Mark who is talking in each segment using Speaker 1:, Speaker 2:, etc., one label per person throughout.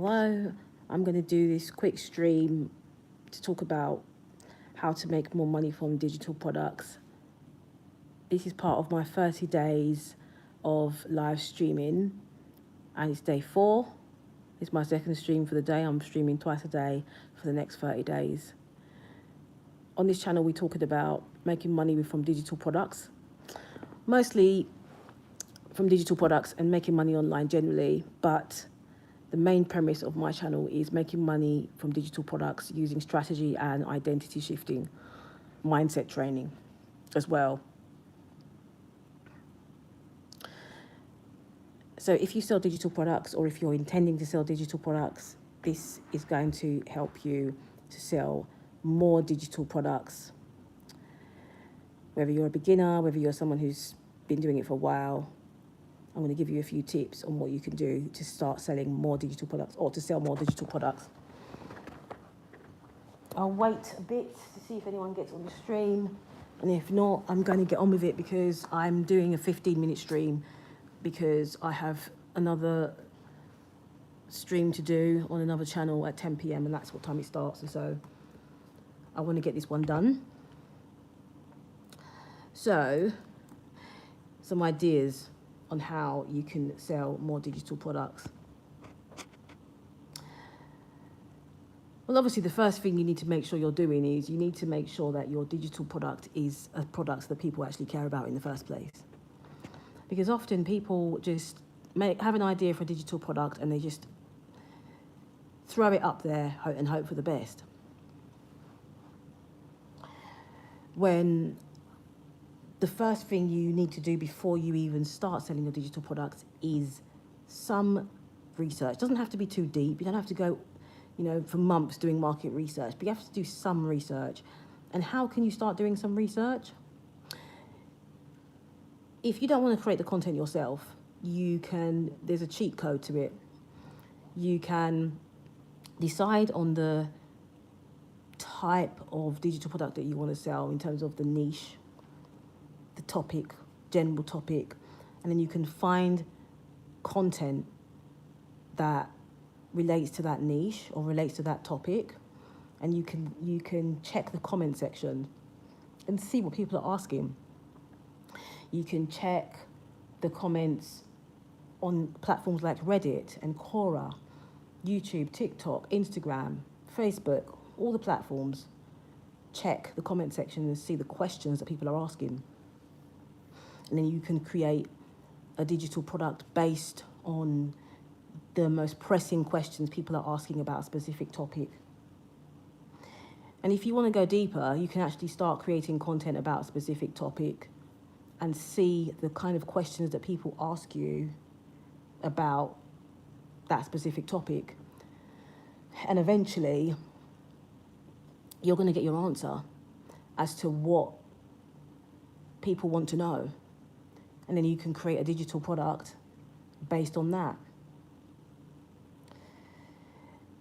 Speaker 1: Hello, I'm going to do this quick stream to talk about how to make more money from digital products. This is part of my 30 days of live streaming, and it's day 4. It's my second stream for the day. I'm streaming twice a day for the next 30 days. On this channel, we talked about making money from digital products, mostly from digital products and making money online generally, but the main premise of my channel is making money from digital products using strategy and identity shifting, mindset training as well. So if you sell digital products, or if you're intending to sell digital products, this is going to help you to sell more digital products. Whether you're a beginner, whether you're someone who's been doing it for a while, I'm going to give you a few tips on what you can do to start selling more digital products, or to sell more digital products. I'll wait a bit to see if anyone gets on the stream, and if not, I'm going to get on with it because I'm doing a 15-minute stream because I have another stream to do on another channel at 10 p.m. and that's what time it starts, and so I want to get this one done. So, some ideas on how you can sell more digital products. Well, obviously, the first thing you need to make sure you're doing is you need to make sure that your digital product is a product that people actually care about in the first place. Because often people just have an idea for a digital product and they just throw it up there and hope for the best. When the first thing you need to do before you even start selling your digital products is some research. It doesn't have to be too deep. You don't have to go, for months doing market research, but you have to do some research. And how can you start doing some research? If you don't want to create the content yourself, there's a cheat code to it. You can decide on the type of digital product that you want to sell in terms of the niche, the topic, general topic, and then you can find content that relates to that niche or relates to that topic, and you can check the comment section and see what people are asking. You can check the comments on platforms like Reddit and Quora, YouTube, TikTok, Instagram, Facebook, all the platforms. Check the comment section and see the questions that people are asking. And then you can create a digital product based on the most pressing questions people are asking about a specific topic. And if you want to go deeper, you can actually start creating content about a specific topic and see the kind of questions that people ask you about that specific topic. And eventually, you're going to get your answer as to what people want to know. And then you can create a digital product based on that.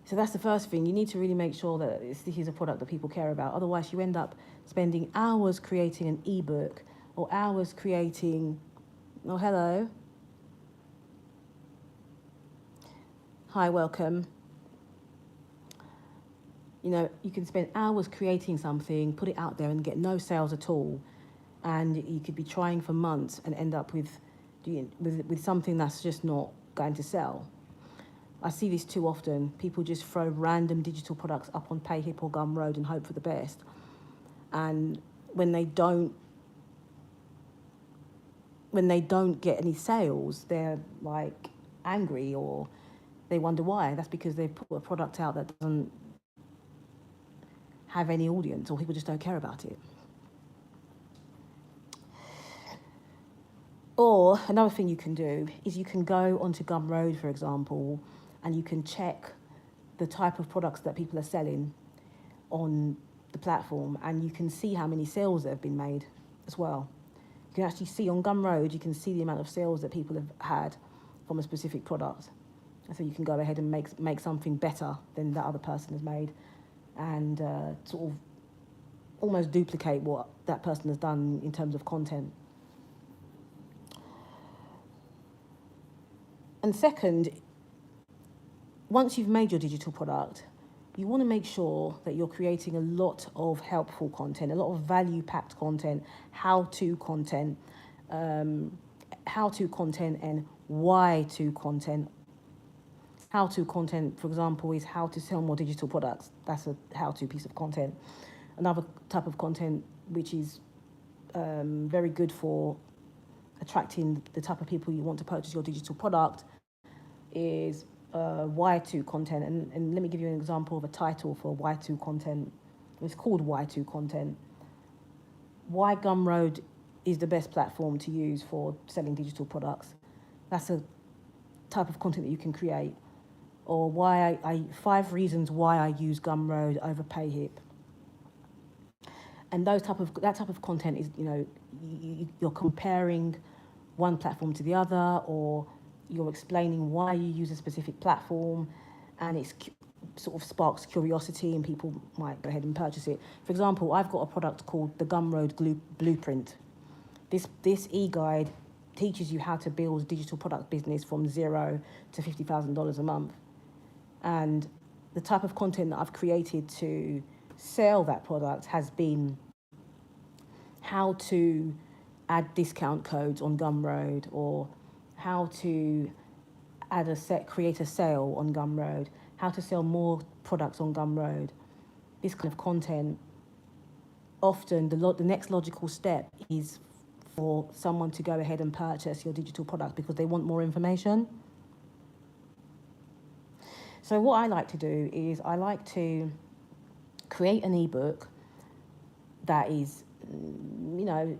Speaker 1: So that's the first thing. You need to really make sure that this is a product that people care about. Otherwise, you end up spending hours creating an ebook or hours creating... Oh, hello. Hi, welcome. You can spend hours creating something, put it out there and get no sales at all. And you could be trying for months and end up with something that's just not going to sell. I see this too often. People just throw random digital products up on PayHip or Gumroad and hope for the best. And when they don't get any sales, they're like angry or they wonder why. That's because they've put a product out that doesn't have any audience, or people just don't care about it. Or another thing you can do is you can go onto Gumroad, for example, and you can check the type of products that people are selling on the platform, and you can see how many sales that have been made as well. You can actually see on Gumroad, you can see the amount of sales that people have had from a specific product. And so you can go ahead and make something better than that other person has made, and sort of almost duplicate what that person has done in terms of content. And second, once you've made your digital product, you want to make sure that you're creating a lot of helpful content, a lot of value-packed content, how-to content, how-to content and why-to content. How-to content, for example, is how to sell more digital products. That's a how-to piece of content. Another type of content which is very good for attracting the type of people you want to purchase your digital product is why-to content. And let me give you an example of a title for why-to content. It's called why-to content. Why Gumroad is the best platform to use for selling digital products. That's a type of content that you can create. Or 5 reasons why I use Gumroad over Payhip. And that type of content is, you're comparing one platform to the other, or you're explaining why you use a specific platform, and it sort of sparks curiosity and people might go ahead and purchase it. For example, I've got a product called the Gumroad Blueprint. This e-guide teaches you how to build a digital product business from $0 to $50,000 a month. And the type of content that I've created to sell that product has been how to add discount codes on Gumroad, or how to create a sale on Gumroad, how to sell more products on Gumroad. This kind of content, often the next logical step is for someone to go ahead and purchase your digital product because they want more information. So what I like to do is I like to create an ebook that is, $10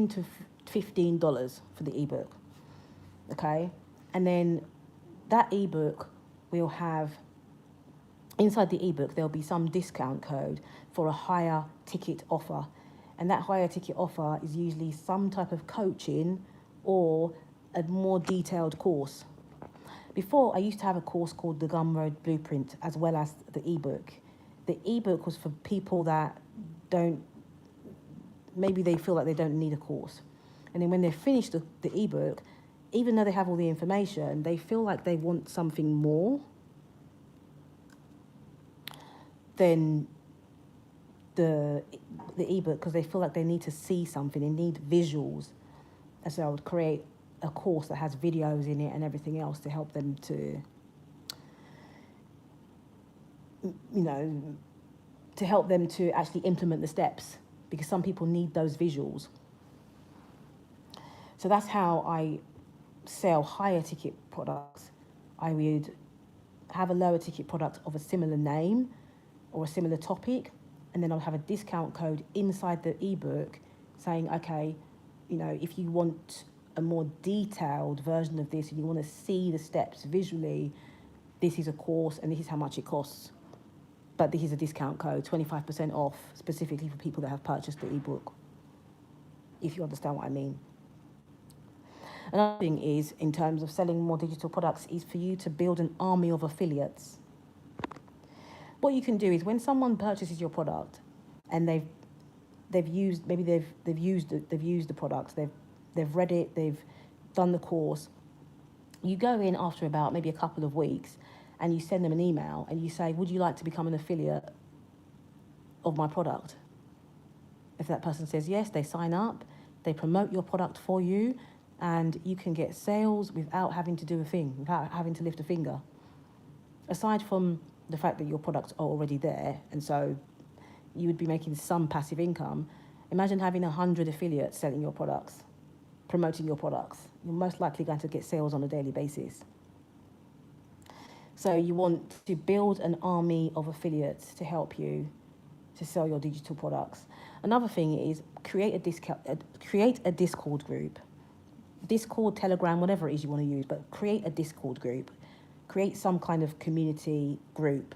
Speaker 1: to $15 for the ebook, okay? And then that ebook will have, inside the ebook, there'll be some discount code for a higher ticket offer. And that higher ticket offer is usually some type of coaching or a more detailed course. Before, I used to have a course called the Gumroad Blueprint as well as the ebook. The ebook was for people that maybe they feel like they don't need a course. And then when they finish the ebook, even though they have all the information, they feel like they want something more than the ebook, because they feel like they need to see something, they need visuals. And so I would create a course that has videos in it and everything else to help them to, to help them to actually implement the steps, because some people need those visuals. So that's how I sell higher ticket products. I would have a lower ticket product of a similar name or a similar topic, and then I'll have a discount code inside the ebook saying, okay, if you want a more detailed version of this and you want to see the steps visually, this is a course and this is how much it costs. But this is a discount code, 25% off, specifically for people that have purchased the ebook, if you understand what I mean. Another thing is, in terms of selling more digital products, is for you to build an army of affiliates. What you can do is when someone purchases your product and they've used the product, they've read it, they've done the course, you go in after about maybe a couple of weeks and you send them an email and you say, would you like to become an affiliate of my product? If that person says yes, they sign up, they promote your product for you, and you can get sales without having to do a thing, without having to lift a finger. Aside from the fact that your products are already there, and so you would be making some passive income, imagine having 100 affiliates selling your products, promoting your products. You're most likely going to get sales on a daily basis. So you want to build an army of affiliates to help you to sell your digital products. Another thing is create a Discord group. Discord, Telegram, whatever it is you want to use, but create a Discord group. Create some kind of community group.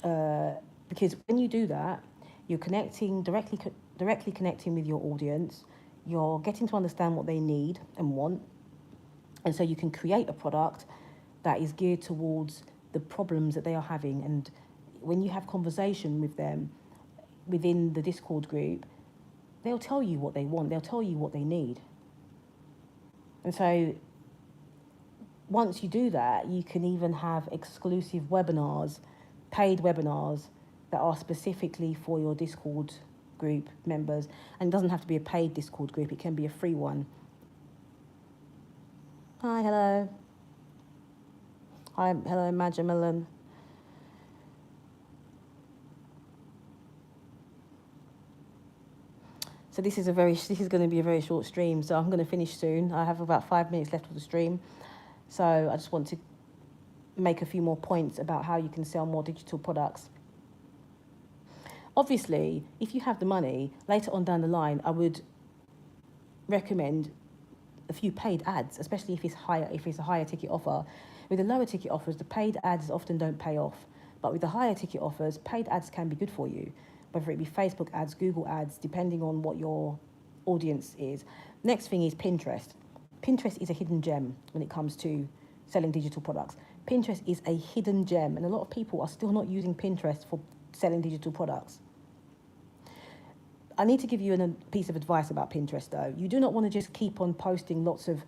Speaker 1: Because when you do that, you're connecting directly connecting with your audience. You're getting to understand what they need and want. And so you can create a product that is geared towards the problems that they are having. And when you have conversation with them within the Discord group, they'll tell you what they want. They'll tell you what they need. And so once you do that, you can even have exclusive webinars, paid webinars that are specifically for your Discord group members. And it doesn't have to be a paid Discord group, it can be a free one. Hi, hello. Hi, hello, Majamelon. So this is going to be a very short stream. So I'm going to finish soon. I have about 5 minutes left of the stream. So I just want to make a few more points about how you can sell more digital products. Obviously, if you have the money, later on down the line, I would recommend a few paid ads, especially if it's a higher ticket offer. With the lower ticket offers, the paid ads often don't pay off. But with the higher ticket offers, paid ads can be good for you, whether it be Facebook ads, Google ads, depending on what your audience is. Next thing is Pinterest. Pinterest is a hidden gem when it comes to selling digital products. Pinterest is a hidden gem, and a lot of people are still not using Pinterest for selling digital products. I need to give you a piece of advice about Pinterest, though. You do not want to just keep on posting lots of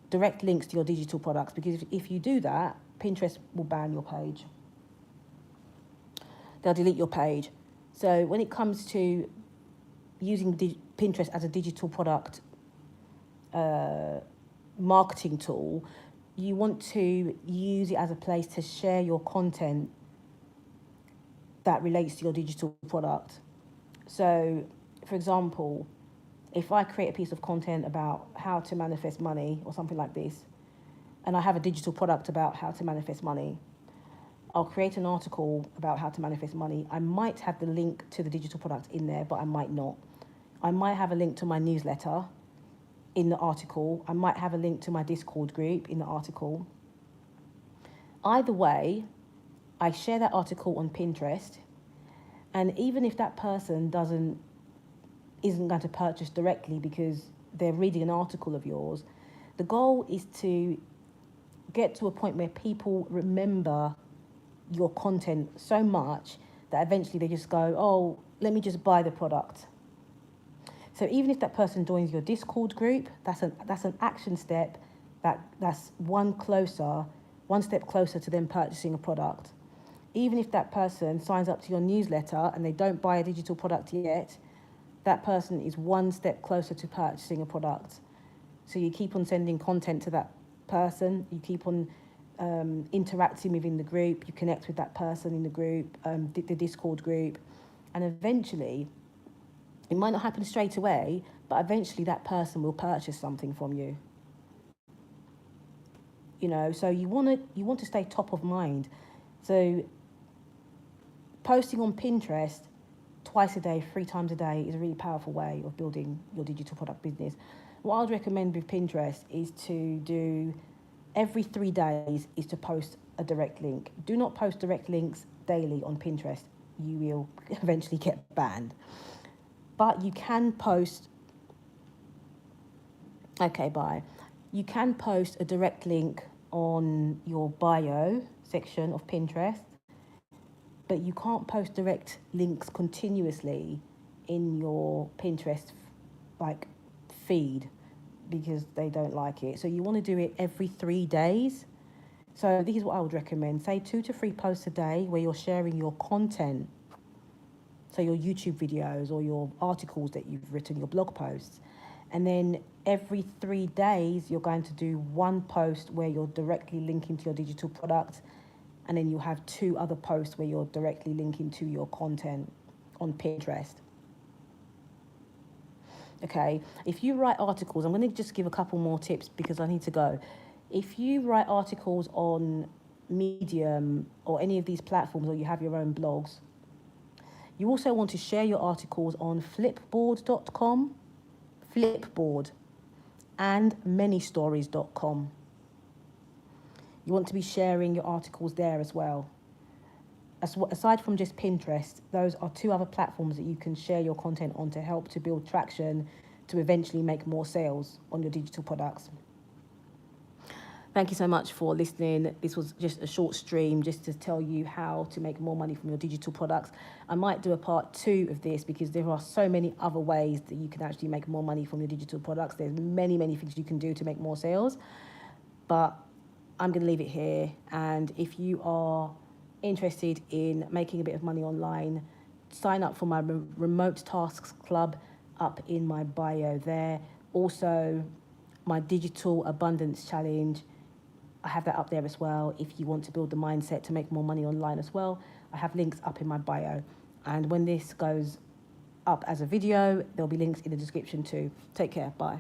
Speaker 1: direct links to your digital products, because if you do that, Pinterest will ban your page. They'll delete your page. So when it comes to using Pinterest as a digital product marketing tool, you want to use it as a place to share your content that relates to your digital product. So, for example, if I create a piece of content about how to manifest money or something like this, and I have a digital product about how to manifest money, I'll create an article about how to manifest money. I might have the link to the digital product in there, but I might not. I might have a link to my newsletter in the article. I might have a link to my Discord group in the article. Either way, I share that article on Pinterest, and even if that person isn't going to purchase directly because they're reading an article of yours, the goal is to get to a point where people remember your content so much that eventually they just go, oh, let me just buy the product. So even if that person joins your Discord group, that's an action step that's one step closer to them purchasing a product. Even if that person signs up to your newsletter and they don't buy a digital product yet, that person is one step closer to purchasing a product. So you keep on sending content to that person, you keep on interacting within the group, you connect with that person in the group, the Discord group, and eventually, it might not happen straight away, but eventually that person will purchase something from you. You know, so you want to stay top of mind. So posting on Pinterest twice a day, 3 times a day is a really powerful way of building your digital product business. What I'd recommend with Pinterest is to do every 3 days is to post a direct link. Do not post direct links daily on Pinterest. You will eventually get banned. But you can post, You can post a direct link on your bio section of Pinterest, but you can't post direct links continuously in your Pinterest feed because they don't like it. So you want to do it every 3 days. So this is what I would recommend. Say 2 to 3 posts a day where you're sharing your content. So your YouTube videos or your articles that you've written, your blog posts. And then every 3 days, you're going to do 1 post where you're directly linking to your digital product. And then you have 2 other posts where you're directly linking to your content on Pinterest. Okay, if you write articles, I'm going to just give a couple more tips because I need to go. If you write articles on Medium or any of these platforms, or you have your own blogs, you also want to share your articles on Flipboard.com, Flipboard, and ManyStories.com. You want to be sharing your articles there as well. Aside from just Pinterest, those are 2 other platforms that you can share your content on to help to build traction to eventually make more sales on your digital products. Thank you so much for listening. This was just a short stream just to tell you how to make more money from your digital products. I might do a part 2 of this because there are so many other ways that you can actually make more money from your digital products. There's many, many things you can do to make more sales. But I'm going to leave it here. And if you are interested in making a bit of money online, sign up for my remote tasks club up in my bio there. Also, my digital abundance challenge, I have that up there as well. If you want to build the mindset to make more money online as well, I have links up in my bio. And when this goes up as a video, there'll be links in the description too. Take care. Bye.